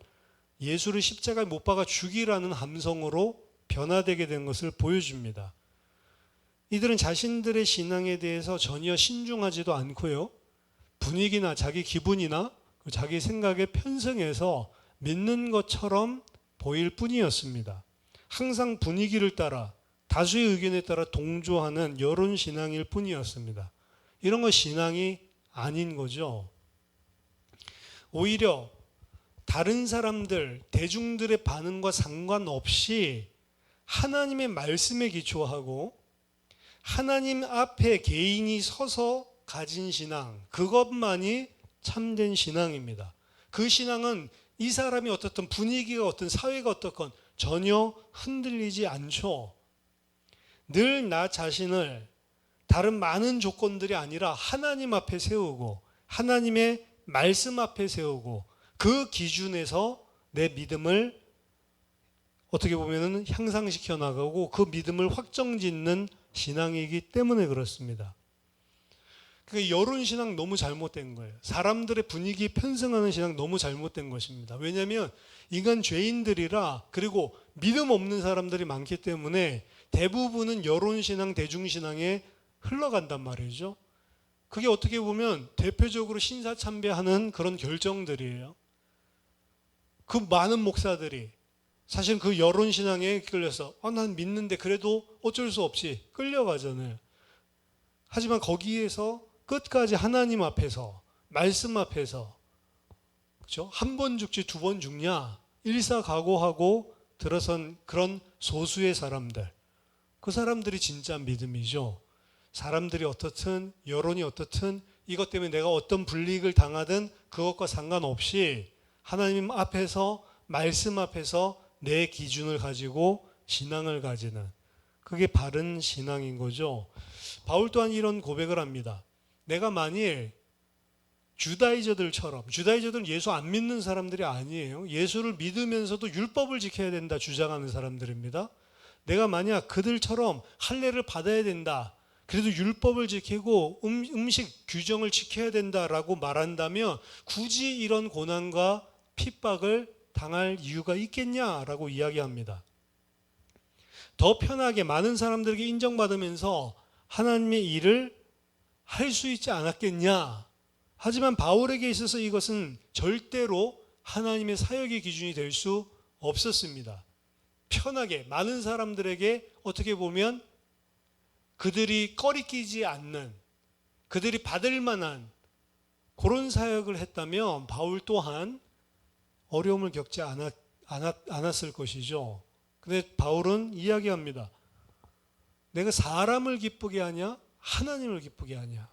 예수를 십자가에 못 박아 죽이라는 함성으로 변화되게 된 것을 보여줍니다. 이들은 자신들의 신앙에 대해서 전혀 신중하지도 않고요. 분위기나 자기 기분이나 자기 생각에 편승해서 믿는 것처럼 보일 뿐이었습니다. 항상 분위기를 따라 다수의 의견에 따라 동조하는 여론 신앙일 뿐이었습니다. 이런 건 신앙이 아닌 거죠. 오히려 다른 사람들, 대중들의 반응과 상관없이 하나님의 말씀에 기초하고 하나님 앞에 개인이 서서 가진 신앙, 그것만이 참된 신앙입니다. 그 신앙은 이 사람이 어떻든 분위기가 어떤 사회가 어떻건 전혀 흔들리지 않죠. 늘 나 자신을 다른 많은 조건들이 아니라 하나님 앞에 세우고 하나님의 말씀 앞에 세우고 그 기준에서 내 믿음을 어떻게 보면 향상시켜 나가고 그 믿음을 확정짓는 신앙이기 때문에 그렇습니다. 그러니까 여론 신앙 너무 잘못된 거예요. 사람들의 분위기에 편승하는 신앙 너무 잘못된 것입니다. 왜냐하면 인간 죄인들이라 그리고 믿음 없는 사람들이 많기 때문에 대부분은 여론 신앙, 대중 신앙에 흘러간단 말이죠. 그게 어떻게 보면 대표적으로 신사참배하는 그런 결정들이에요. 그 많은 목사들이 사실 그 여론 신앙에 끌려서 난 믿는데 그래도 어쩔 수 없이 끌려가잖아요. 하지만 거기에서 끝까지 하나님 앞에서 말씀 앞에서 그렇죠? 한 번 죽지 두 번 죽냐 일사각오하고 들어선 그런 소수의 사람들, 그 사람들이 진짜 믿음이죠. 사람들이 어떻든 여론이 어떻든 이것 때문에 내가 어떤 불이익을 당하든 그것과 상관없이 하나님 앞에서 말씀 앞에서 내 기준을 가지고 신앙을 가지는, 그게 바른 신앙인 거죠. 바울 또한 이런 고백을 합니다. 내가 만일 주다이저들은 예수 안 믿는 사람들이 아니에요. 예수를 믿으면서도 율법을 지켜야 된다 주장하는 사람들입니다. 내가 만약 그들처럼 할례를 받아야 된다, 그래도 율법을 지키고 음식 규정을 지켜야 된다라고 말한다면 굳이 이런 고난과 핍박을 당할 이유가 있겠냐라고 이야기합니다. 더 편하게 많은 사람들에게 인정받으면서 하나님의 일을 할 수 있지 않았겠냐. 하지만 바울에게 있어서 이것은 절대로 하나님의 사역의 기준이 될 수 없었습니다. 편하게 많은 사람들에게 어떻게 보면 그들이 꺼리끼지 않는, 그들이 받을 만한 그런 사역을 했다면 바울 또한 어려움을 겪지 않았을 것이죠. 근데 바울은 이야기합니다. 내가 사람을 기쁘게 하냐 하나님을 기쁘게 하냐.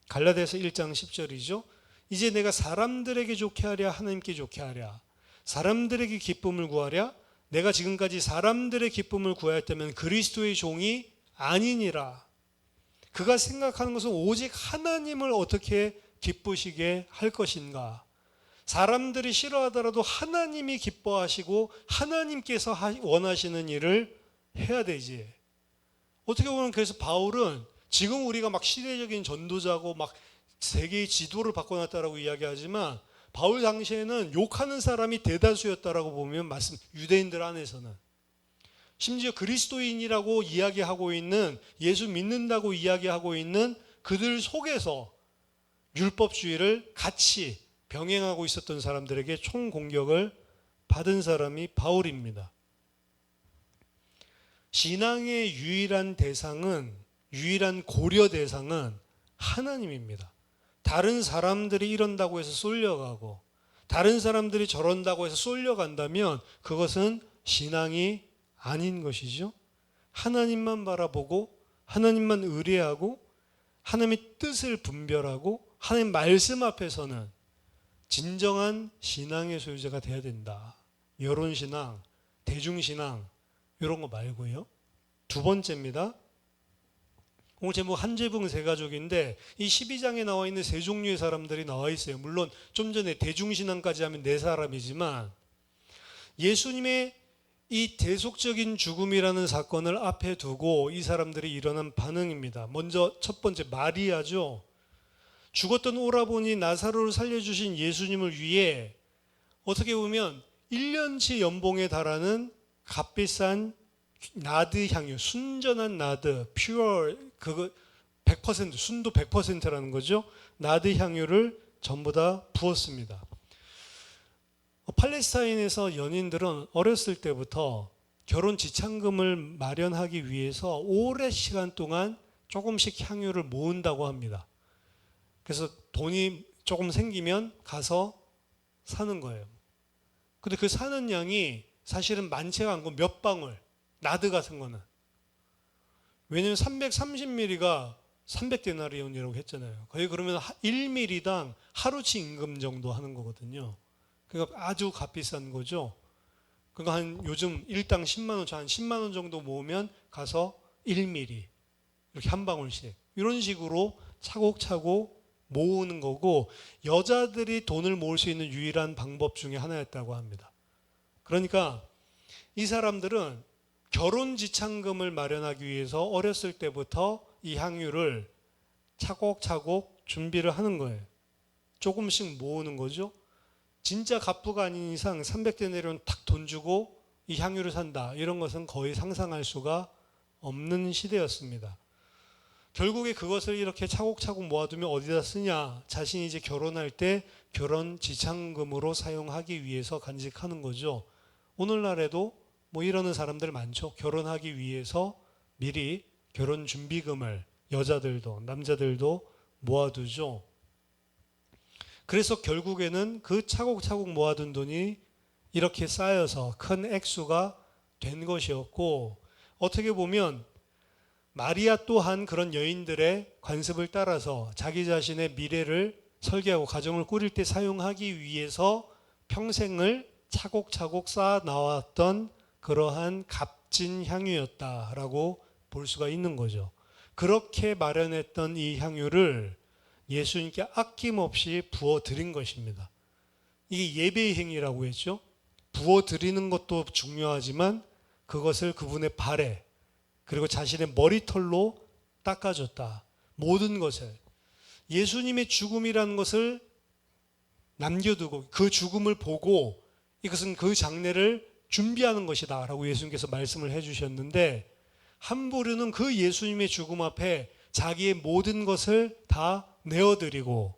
갈라디아서 1장 10절이죠. 이제 내가 사람들에게 좋게 하랴 하나님께 좋게 하랴. 사람들에게 기쁨을 구하랴. 내가 지금까지 사람들의 기쁨을 구하였다면 그리스도의 종이 아니니라. 그가 생각하는 것은 오직 하나님을 어떻게 기쁘시게 할 것인가. 사람들이 싫어하더라도 하나님이 기뻐하시고 하나님께서 원하시는 일을 해야 되지. 어떻게 보면 그래서 바울은 지금 우리가 막 시대적인 전도자고 막 세계의 지도를 바꿔놨다라고 이야기하지만 바울 당시에는 욕하는 사람이 대다수였다라고 보면 유대인들 안에서는 심지어 그리스도인이라고 이야기하고 있는, 예수 믿는다고 이야기하고 있는 그들 속에서 율법주의를 같이 병행하고 있었던 사람들에게 총공격을 받은 사람이 바울입니다. 신앙의 유일한 대상은, 유일한 고려 대상은 하나님입니다. 다른 사람들이 이런다고 해서 쏠려가고 다른 사람들이 저런다고 해서 쏠려간다면 그것은 신앙이 아닌 것이죠. 하나님만 바라보고 하나님만 의뢰하고 하나님의 뜻을 분별하고 하나님 말씀 앞에서는 진정한 신앙의 소유자가 되어야 된다. 여론신앙, 대중신앙 이런 거 말고요. 두 번째입니다. 오늘 제목 한재붕 세 가족인데 이 12장에 나와 있는 세 종류의 사람들이 나와 있어요. 물론 좀 전에 대중신앙까지 하면 네 사람이지만 예수님의 이 대속적인 죽음이라는 사건을 앞에 두고 이 사람들이 일어난 반응입니다. 먼저 첫 번째 마리아죠. 죽었던 오라버니 나사로를 살려주신 예수님을 위해 어떻게 보면 1년치 연봉에 달하는 값비싼 나드 향유, 순전한 나드, 퓨어, 그거 100%, 순도 100%라는 거죠. 나드 향유를 전부 다 부었습니다. 팔레스타인에서 연인들은 어렸을 때부터 결혼 지참금을 마련하기 위해서 오랜 시간 동안 조금씩 향유를 모은다고 합니다. 그래서 돈이 조금 생기면 가서 사는 거예요. 근데 그 사는 양이 사실은 많지가 않고 몇 방울, 나드 같은 거는. 왜냐하면 330ml가 300데나리온이라고 했잖아요. 거의 그러면 1ml당 하루치 임금 정도 하는 거거든요. 그러니까 아주 값비싼 거죠. 그러니까 한 요즘 일당 10만 원, 한 10만 원 정도 모으면 가서 1ml 이렇게 한 방울씩 이런 식으로 차곡차곡 모으는 거고, 여자들이 돈을 모을 수 있는 유일한 방법 중에 하나였다고 합니다. 그러니까 이 사람들은 결혼 지참금을 마련하기 위해서 어렸을 때부터 이 향유를 차곡차곡 준비를 하는 거예요. 조금씩 모으는 거죠. 진짜 갑부가 아닌 이상 300데나리온 탁 돈 주고 이 향유를 산다, 이런 것은 거의 상상할 수가 없는 시대였습니다. 결국에 그것을 이렇게 차곡차곡 모아두면 어디다 쓰냐? 자신이 이제 결혼할 때 결혼 지참금으로 사용하기 위해서 간직하는 거죠. 오늘날에도 뭐 이러는 사람들 많죠. 결혼하기 위해서 미리 결혼 준비금을 여자들도 남자들도 모아두죠. 그래서 결국에는 그 차곡차곡 모아둔 돈이 이렇게 쌓여서 큰 액수가 된 것이었고, 어떻게 보면 마리아 또한 그런 여인들의 관습을 따라서 자기 자신의 미래를 설계하고 가정을 꾸릴 때 사용하기 위해서 평생을 차곡차곡 쌓아 나왔던 그러한 값진 향유였다라고 볼 수가 있는 거죠. 그렇게 마련했던 이 향유를 예수님께 아낌없이 부어드린 것입니다. 이게 예배의 행위라고 했죠. 부어드리는 것도 중요하지만 그것을 그분의 발에 그리고 자신의 머리털로 닦아줬다. 모든 것을, 예수님의 죽음이라는 것을 남겨두고 그 죽음을 보고 이것은 그 장례를 준비하는 것이다 라고 예수님께서 말씀을 해주셨는데, 한 부류는 그 예수님의 죽음 앞에 자기의 모든 것을 다 내어드리고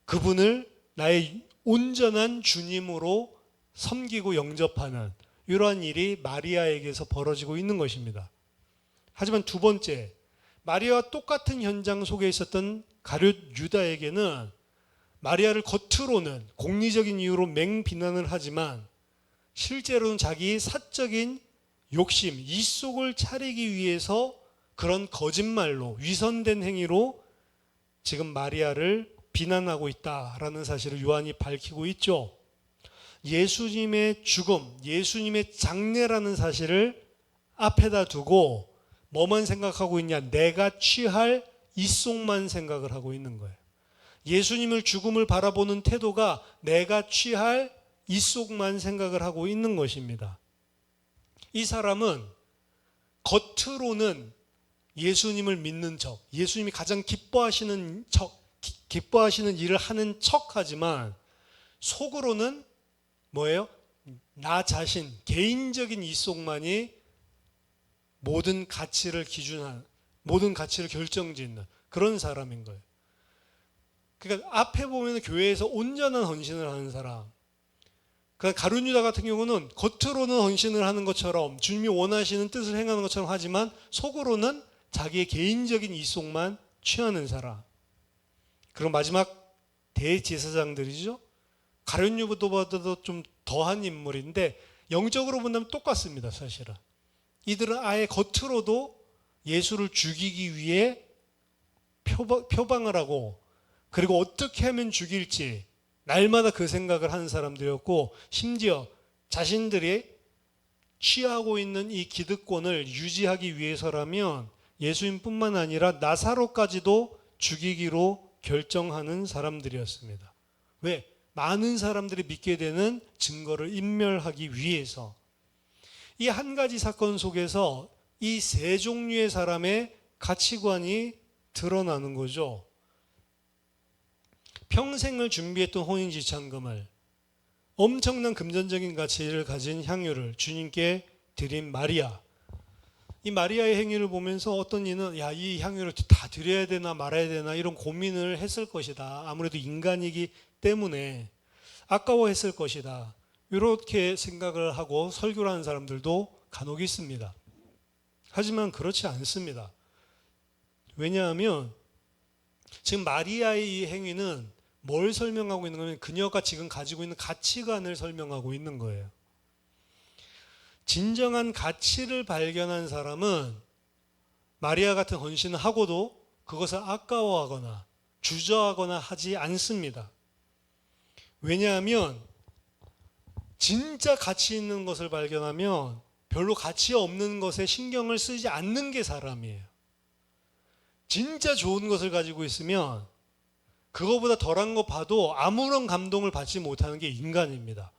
그분을 나의 온전한 주님으로 섬기고 영접하는 이러한 일이 마리아에게서 벌어지고 있는 것입니다. 하지만 두 번째, 마리아와 똑같은 현장 속에 있었던 가룟 유다에게는 마리아를 겉으로는 공리적인 이유로 맹비난을 하지만 실제로는 자기 사적인 욕심, 이속을 차리기 위해서 그런 거짓말로, 위선된 행위로 지금 마리아를 비난하고 있다라는 사실을 요한이 밝히고 있죠. 예수님의 죽음, 예수님의 장례라는 사실을 앞에다 두고 뭐만 생각하고 있냐? 내가 취할 이속만 생각을 하고 있는 거예요. 예수님을 죽음을 바라보는 태도가 내가 취할 이속만 생각을 하고 있는 것입니다. 이 사람은 겉으로는 예수님을 믿는 척, 예수님이 가장 기뻐하시는 일을 하는 척하지만 속으로는 뭐예요? 나 자신, 개인적인 이속만이 모든 가치를 기준한, 모든 가치를 결정짓는 그런 사람인 거예요. 그러니까 앞에 보면 교회에서 온전한 헌신을 하는 사람, 그러니까 가룟 유다 같은 경우는 겉으로는 헌신을 하는 것처럼 주님이 원하시는 뜻을 행하는 것처럼 하지만 속으로는 자기의 개인적인 이속만 취하는 사람. 그리고 마지막 대제사장들이죠. 가룟 유다보다도 좀 더한 인물인데 영적으로 본다면 똑같습니다. 사실은 이들은 아예 겉으로도 예수를 죽이기 위해 표방을 하고, 그리고 어떻게 하면 죽일지 날마다 그 생각을 하는 사람들이었고, 심지어 자신들이 취하고 있는 이 기득권을 유지하기 위해서라면 예수님뿐만 아니라 나사로까지도 죽이기로 결정하는 사람들이었습니다. 왜? 많은 사람들이 믿게 되는 증거를 인멸하기 위해서. 이 한 가지 사건 속에서 이 세 종류의 사람의 가치관이 드러나는 거죠. 평생을 준비했던 혼인지참금을, 엄청난 금전적인 가치를 가진 향유를 주님께 드린 마리아. 이 마리아의 행위를 보면서 어떤 이는 야, 이 향유를 다 드려야 되나 말아야 되나 이런 고민을 했을 것이다. 아무래도 인간이기 때문에 아까워했을 것이다. 이렇게 생각을 하고 설교를 하는 사람들도 간혹 있습니다. 하지만 그렇지 않습니다. 왜냐하면 지금 마리아의 이 행위는 뭘 설명하고 있는 거냐면 그녀가 지금 가지고 있는 가치관을 설명하고 있는 거예요. 진정한 가치를 발견한 사람은 마리아 같은 헌신을 하고도 그것을 아까워하거나 주저하거나 하지 않습니다. 왜냐하면 진짜 가치 있는 것을 발견하면 별로 가치 없는 것에 신경을 쓰지 않는 게 사람이에요. 진짜 좋은 것을 가지고 있으면 그거보다 덜한 거 봐도 아무런 감동을 받지 못하는 게 인간입니다.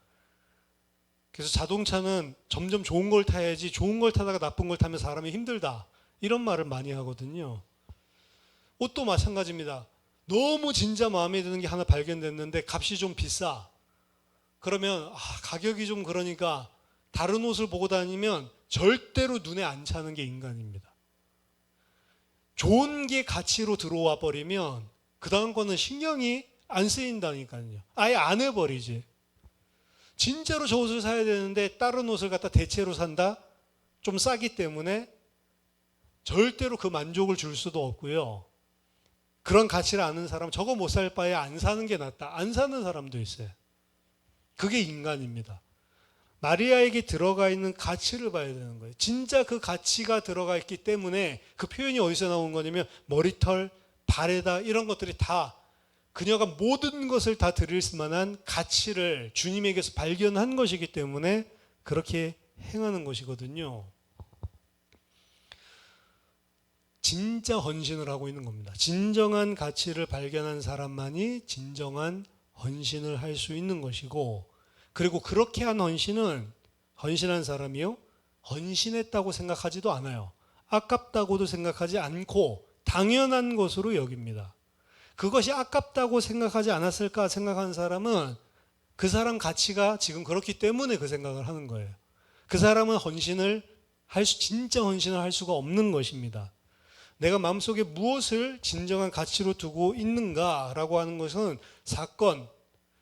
그래서 자동차는 점점 좋은 걸 타야지, 좋은 걸 타다가 나쁜 걸 타면 사람이 힘들다, 이런 말을 많이 하거든요. 옷도 마찬가지입니다. 너무 진짜 마음에 드는 게 하나 발견됐는데 값이 좀 비싸. 그러면 가격이 좀 그러니까 다른 옷을 보고 다니면 절대로 눈에 안 차는 게 인간입니다. 좋은 게 가치로 들어와 버리면 그 다음 거는 신경이 안 쓰인다니까요. 아예 안 해버리지. 진짜로 저 옷을 사야 되는데 다른 옷을 갖다 대체로 산다? 좀 싸기 때문에 절대로 그 만족을 줄 수도 없고요. 그런 가치를 아는 사람, 저거 못 살 바에 안 사는 게 낫다, 안 사는 사람도 있어요. 그게 인간입니다. 마리아에게 들어가 있는 가치를 봐야 되는 거예요. 진짜 그 가치가 들어가 있기 때문에, 그 표현이 어디서 나온 거냐면 머리털, 발에다 이런 것들이 다 그녀가 모든 것을 다 드릴 만한 가치를 주님에게서 발견한 것이기 때문에 그렇게 행하는 것이거든요. 진짜 헌신을 하고 있는 겁니다. 진정한 가치를 발견한 사람만이 진정한 헌신을 할 수 있는 것이고, 그리고 그렇게 한 헌신한 사람이요, 헌신했다고 생각하지도 않아요. 아깝다고도 생각하지 않고 당연한 것으로 여깁니다. 그것이 아깝다고 생각하지 않았을까 생각하는 사람은 그 사람 가치가 지금 그렇기 때문에 그 생각을 하는 거예요. 그 사람은 진짜 헌신을 할 수가 없는 것입니다. 내가 마음속에 무엇을 진정한 가치로 두고 있는가라고 하는 것은 사건,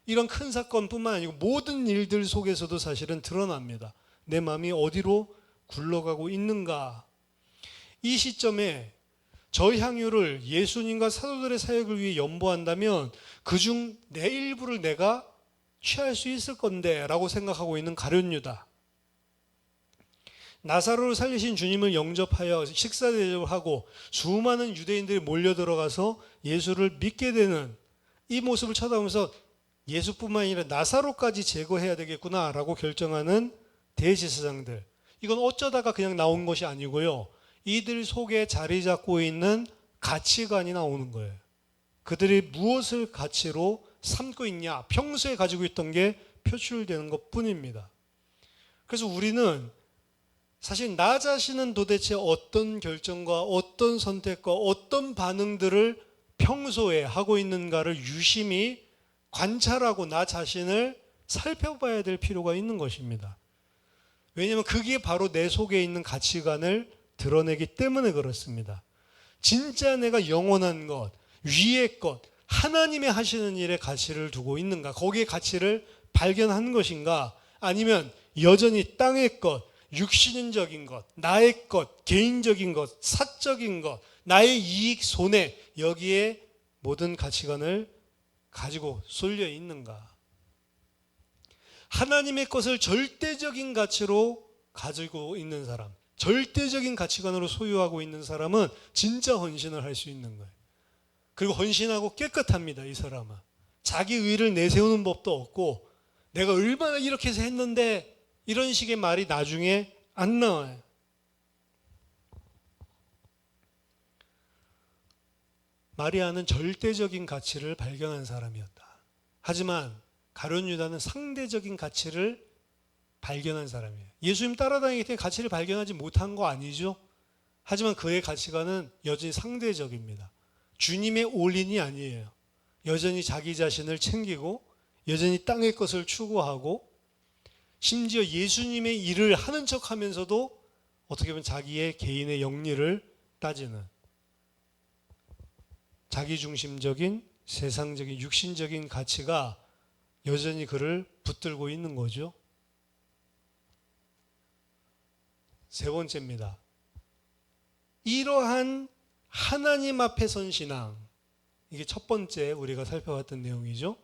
이런 큰 사건뿐만 아니고 모든 일들 속에서도 사실은 드러납니다. 내 마음이 어디로 굴러가고 있는가. 이 시점에 저 향유를 예수님과 사도들의 사역을 위해 연보한다면 그중 내 일부를 내가 취할 수 있을 건데 라고 생각하고 있는 가룟 유다. 나사로를 살리신 주님을 영접하여 식사 대접을 하고 수많은 유대인들이 몰려들어가서 예수를 믿게 되는 이 모습을 쳐다보면서 예수뿐만 아니라 나사로까지 제거해야 되겠구나라고 결정하는 대제사장들. 이건 어쩌다가 그냥 나온 것이 아니고요. 이들 속에 자리 잡고 있는 가치관이 나오는 거예요. 그들이 무엇을 가치로 삼고 있냐, 평소에 가지고 있던 게 표출되는 것뿐입니다. 그래서 우리는 사실 나 자신은 도대체 어떤 결정과 어떤 선택과 어떤 반응들을 평소에 하고 있는가를 유심히 관찰하고 나 자신을 살펴봐야 될 필요가 있는 것입니다. 왜냐하면 그게 바로 내 속에 있는 가치관을 드러내기 때문에 그렇습니다. 진짜 내가 영원한 것, 위의 것, 하나님의 하시는 일에 가치를 두고 있는가? 거기에 가치를 발견한 것인가? 아니면 여전히 땅의 것, 육신적인 것, 나의 것, 개인적인 것, 사적인 것, 나의 이익, 손해, 여기에 모든 가치관을 가지고 쏠려 있는가? 하나님의 것을 절대적인 가치로 가지고 있는 사람, 절대적인 가치관으로 소유하고 있는 사람은 진짜 헌신을 할 수 있는 거예요. 그리고 헌신하고 깨끗합니다. 이 사람은 자기 의를 내세우는 법도 없고 내가 얼마나 이렇게 해서 했는데 이런 식의 말이 나중에 안 나와요. 마리아는 절대적인 가치를 발견한 사람이었다. 하지만 가룟 유다는 상대적인 가치를 발견한 사람이에요. 예수님 따라다니기 때문에 가치를 발견하지 못한 거 아니죠? 하지만 그의 가치관은 여전히 상대적입니다. 주님의 올인이 아니에요. 여전히 자기 자신을 챙기고 여전히 땅의 것을 추구하고 심지어 예수님의 일을 하는 척하면서도 어떻게 보면 자기의 개인의 영리를 따지는 자기중심적인 세상적인 육신적인 가치가 여전히 그를 붙들고 있는 거죠. 세 번째입니다. 이러한 하나님 앞에 선 신앙, 이게 첫 번째 우리가 살펴봤던 내용이죠.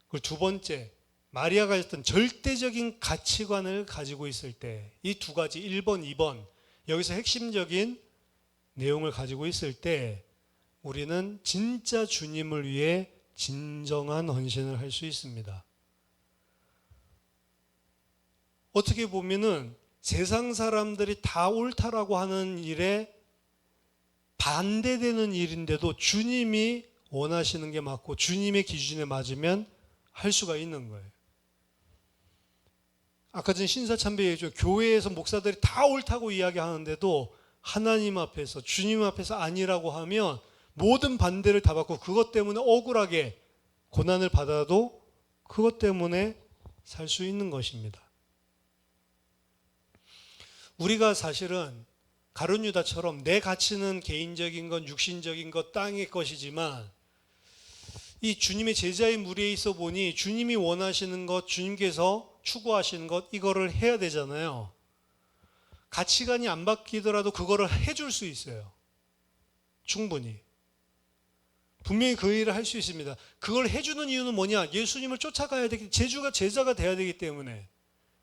그리고 두 번째, 마리아가 했던 절대적인 가치관을 가지고 있을 때, 이 두 가지 1번, 2번 여기서 핵심적인 내용을 가지고 있을 때 우리는 진짜 주님을 위해 진정한 헌신을 할 수 있습니다. 어떻게 보면은 세상 사람들이 다 옳다라고 하는 일에 반대되는 일인데도 주님이 원하시는 게 맞고 주님의 기준에 맞으면 할 수가 있는 거예요. 아까 전 신사참배 얘기했죠. 교회에서 목사들이 다 옳다고 이야기하는데도 하나님 앞에서 주님 앞에서 아니라고 하면 모든 반대를 다 받고 그것 때문에 억울하게 고난을 받아도 그것 때문에 살 수 있는 것입니다. 우리가 사실은 가룟 유다처럼 내 가치는 개인적인 것, 육신적인 것, 땅의 것이지만 이 주님의 제자의 무리에 있어 보니 주님이 원하시는 것, 주님께서 추구하시는 것 이거를 해야 되잖아요. 가치관이 안 바뀌더라도 그거를 해줄 수 있어요. 충분히. 분명히 그 일을 할 수 있습니다. 그걸 해주는 이유는 뭐냐? 예수님을 쫓아가야 되기, 제자가 돼야 되기 때문에.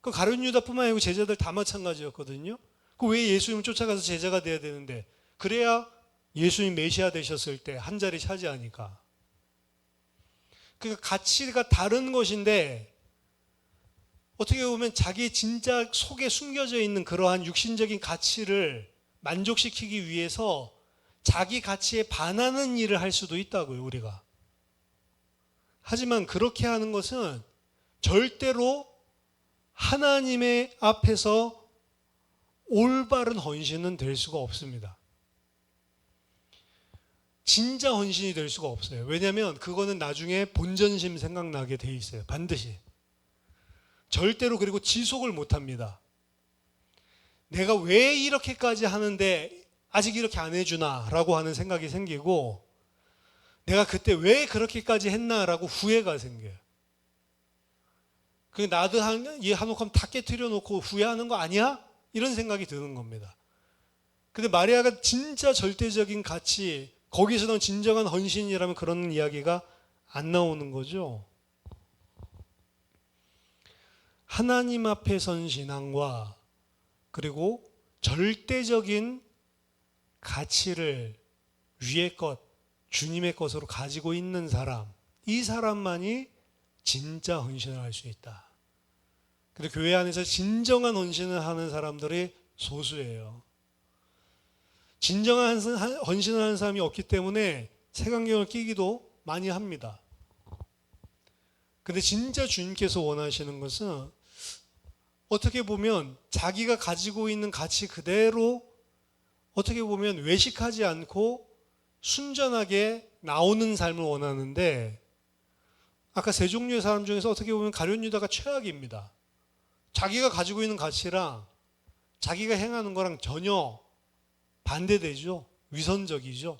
그 가룟 유다뿐만 아니고 제자들 다 마찬가지였거든요. 그 왜 예수님을 쫓아가서 제자가 돼야 되는데? 그래야 예수님 메시아 되셨을 때 한 자리 차지하니까. 그러니까 가치가 다른 것인데 어떻게 보면 자기 진짜 속에 숨겨져 있는 그러한 육신적인 가치를 만족시키기 위해서 자기 가치에 반하는 일을 할 수도 있다고요, 우리가. 하지만 그렇게 하는 것은 절대로 하나님의 앞에서 올바른 헌신은 될 수가 없습니다. 진짜 헌신이 될 수가 없어요. 왜냐하면 그거는 나중에 본전심 생각나게 돼 있어요. 반드시. 절대로. 그리고 지속을 못합니다. 내가 왜 이렇게까지 하는데 아직 이렇게 안 해주나 라고 하는 생각이 생기고 내가 그때 왜 그렇게까지 했나 라고 후회가 생겨요. 나도 한옥 하면 다 깨트려 놓고 후회하는 거 아니야? 이런 생각이 드는 겁니다. 근데 마리아가 진짜 절대적인 가치, 거기서는 진정한 헌신이라면 그런 이야기가 안 나오는 거죠. 하나님 앞에 선 신앙과 그리고 절대적인 가치를 위의 것, 주님의 것으로 가지고 있는 사람, 이 사람만이 진짜 헌신을 할 수 있다. 근데 교회 안에서 진정한 헌신을 하는 사람들이 소수예요. 진정한 헌신을 하는 사람이 없기 때문에 색안경을 끼기도 많이 합니다. 근데 진짜 주님께서 원하시는 것은 어떻게 보면 자기가 가지고 있는 가치 그대로 어떻게 보면 외식하지 않고 순전하게 나오는 삶을 원하는데 아까 세 종류의 사람 중에서 어떻게 보면 가룟 유다가 최악입니다. 자기가 가지고 있는 가치랑 자기가 행하는 거랑 전혀 반대되죠. 위선적이죠.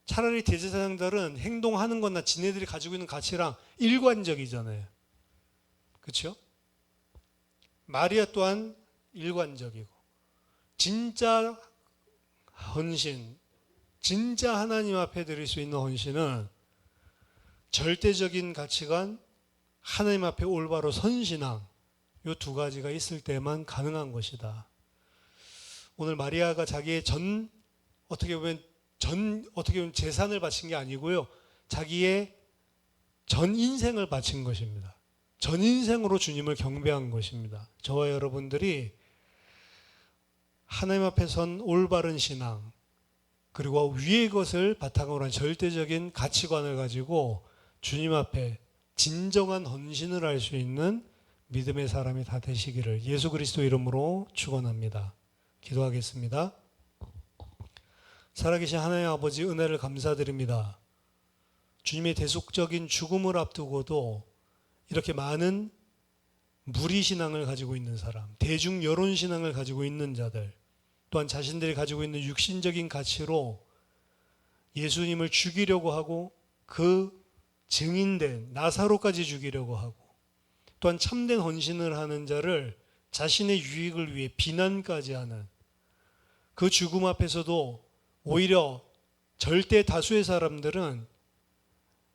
차라리 대제사장들은 행동하는 거나 지네들이 가지고 있는 가치랑 일관적이잖아요. 그렇죠? 마리아 또한 일관적이고 진짜 헌신, 진짜 하나님 앞에 드릴 수 있는 헌신은 절대적인 가치관, 하나님 앞에 올바로 선신앙, 이 두 가지가 있을 때만 가능한 것이다. 오늘 마리아가 자기의 어떻게 보면 재산을 바친 게 아니고요. 자기의 전 인생을 바친 것입니다. 전 인생으로 주님을 경배한 것입니다. 저와 여러분들이 하나님 앞에 선 올바른 신앙, 그리고 위의 것을 바탕으로 한 절대적인 가치관을 가지고 주님 앞에 진정한 헌신을 할 수 있는 믿음의 사람이 다 되시기를 예수 그리스도 이름으로 축원합니다. 기도하겠습니다. 살아계신 하나님 아버지, 은혜를 감사드립니다. 주님의 대속적인 죽음을 앞두고도 이렇게 많은 무리신앙을 가지고 있는 사람, 대중 여론신앙을 가지고 있는 자들, 또한 자신들이 가지고 있는 육신적인 가치로 예수님을 죽이려고 하고 그 증인된 나사로까지 죽이려고 하고, 또한 참된 헌신을 하는 자를 자신의 유익을 위해 비난까지 하는 그 죽음 앞에서도 오히려 절대 다수의 사람들은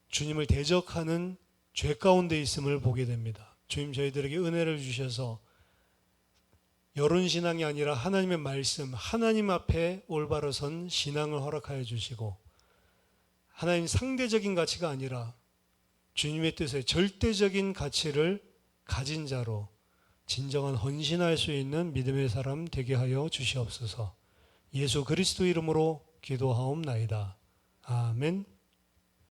주님을 대적하는 죄 가운데 있음을 보게 됩니다. 주님, 저희들에게 은혜를 주셔서 여론신앙이 아니라 하나님의 말씀, 하나님 앞에 올바로 선 신앙을 허락하여 주시고, 하나님 상대적인 가치가 아니라 주님의 뜻에 절대적인 가치를 가진 자로 진정한 헌신할 수 있는 믿음의 사람 되게 하여 주시옵소서. 예수 그리스도 이름으로 기도하옵나이다. 아멘.